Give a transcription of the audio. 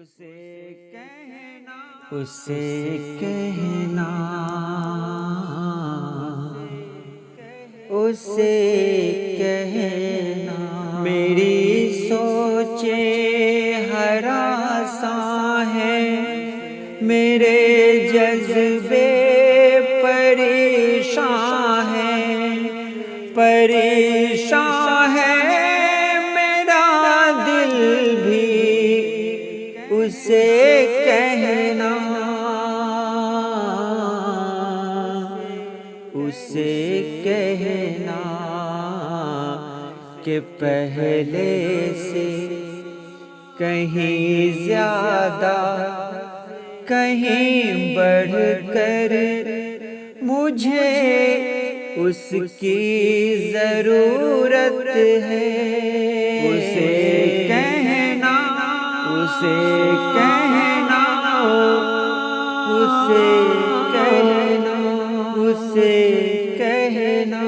اسے کہنا اسے کہنا میری سوچیں ہراساں ہیں، میرے جذبے پریشان ہیں، پریشان ہے میرا دل بھی اسے کہنا اسے کہنا کہ پہلے سے کہیں زیادہ کہیں بڑھ کر مجھے اس کی ضرورت ہے، اسے کہنا اسے کہنا اسے کہنا اسے کہنا